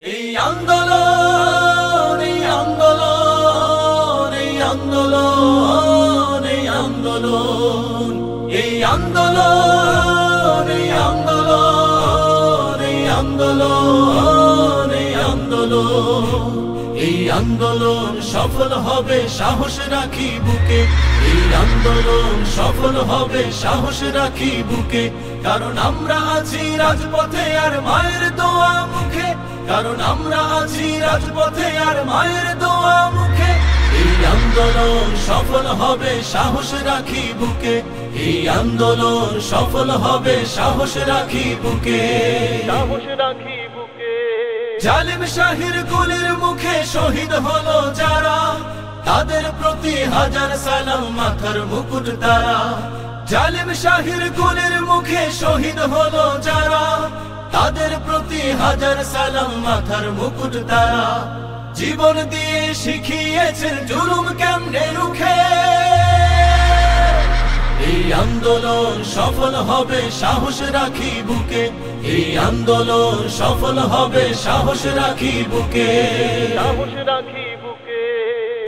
এই আন্দোলন এই আন্দোলন এই আন্দোলন এই আন্দোলন এই আন্দোলন এই আন্দোলন এই আন্দোলন এই আন্দোলন এই আন্দোলন সফল হবে সাহস রাখি বুকে এই আন্দোলন সফল হবে সাহস রাখি বুকে কারণ আমরা আছি রাজপথে আর মায়ের দোয়া মুখে কারণ আমরা আছি রাজপথে আর মায়ের দোয়া মুখে এই আন্দোলন সফল হবে সাহস রাখি বুকে এই আন্দোলন সফল হবে সাহস রাখি বুকে সাহস রাখি বুকে জালিম শাহির গুলির মুখে শহীদ হলো যারা তাদের প্রতি হাজার সালাম মাথার মুকুট তারা জালিম শাহির গুলির মুখে শহীদ হলো যারা তাদের প্রতি হাজার সালাম মাথার মুকুট তারা জীবন দিয়ে শিখিয়েছেন জুলুম কেমনে রুখে এই আন্দোলন সফল হবে সাহস রাখি বুকে এই আন্দোলন সফল হবে সাহস রাখি বুকে সাহস রাখি বুকে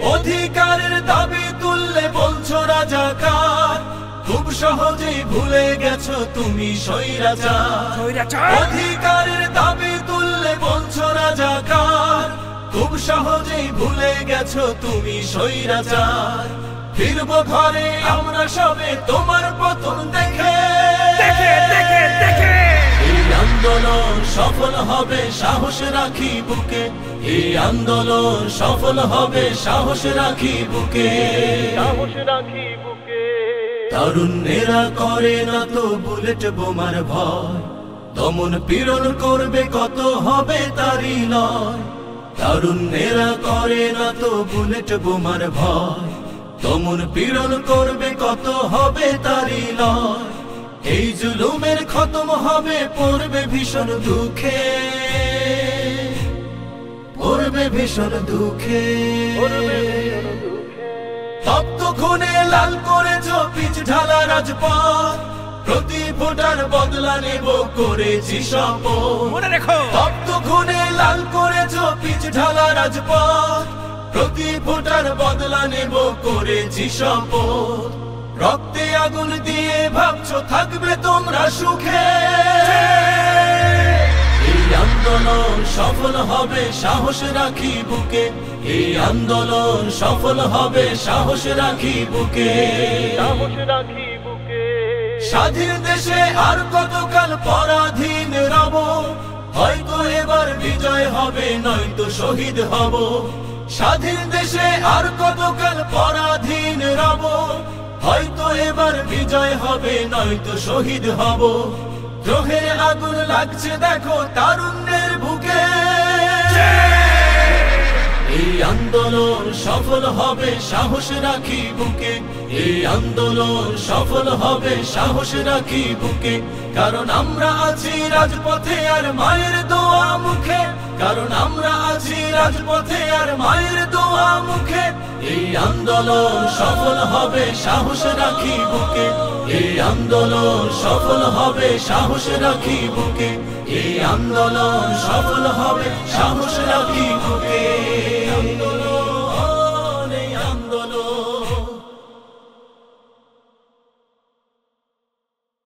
অধিকারের দাবি তুললে বলছো রাজাকার খুব সহজেই ভুলে গেছো তুমি স্বৈরাচার অধিকারের দাবি তুললে বলছো রাজাকার খুব সহজেই ভুলে গেছো তুমি স্বৈরাচার ফিরবো ঘরে আমরা সবে তোমার পতন দেখে এই আন্দোলন সফল হবে সাহস রাখি বুকে এই আন্দোলন সফল হবে সাহস রাখি বুকে সাহস রাখি বুকে তারুণ্যেরা করে না তো বুলেট বোমার ভয় দমন পীড়ন করবে কত হবে তারই লয় তারুণ্যেরা করে না তো বুলেট বোমার ভয় দমন পীড়ন করবে কত হবে তারই লয় এই জুলুমের খতম হবে পড়বে ভীষণ দুঃখে পড়বে ভীষণ দুঃখে তপ্ত খুনে লাল করেছ পিচ ঢালা রাজপথ প্রতি ফোটার বদলা নেব করেছি শপথ মনে রেখো তপ্ত খুনে লাল করেছ পিচ ঢালা রাজপথ প্রতি ফোটার বদলা নেব করেছি শপথ রক্তে আগুন দিয়ে ভাবছো থাকবে তোমরা সুখে এই আন্দোলন সফল হবে সাহস রাখি বুকে এই আন্দোলন সফল হবে সাহস রাখি বুকে সাহস রাখি বুকে স্বাধীন দেশে আর কতকাল পরাধীন রব হয়তো এবার বিজয় হবে নয়তো শহীদ হব স্বাধীন দেশে আর কতকাল পরাধীন রব হয়তো এবার বিজয় হবে নয়তো শহীদ হব দ্রোহের আগুন লাগছে দেখো তারুণ্যের বুকে এই আন্দোলন সফল হবে সাহস রাখি বুকে এই আন্দোলন সফল হবে সাহস রাখি বুকে কারণ আমরা আছি রাজপথে আর মায়ের দোয়া মুখে কারণ আমরা আছি রাজপথে আর মায়ের দোয়া মুখে এই আন্দোলন সফল হবে সাহস রাখি বুকে এই আন্দোলন সফল হবে সাহস রাখি বুকে এই আন্দোলন সফল হবে সাহস রাখি বুকে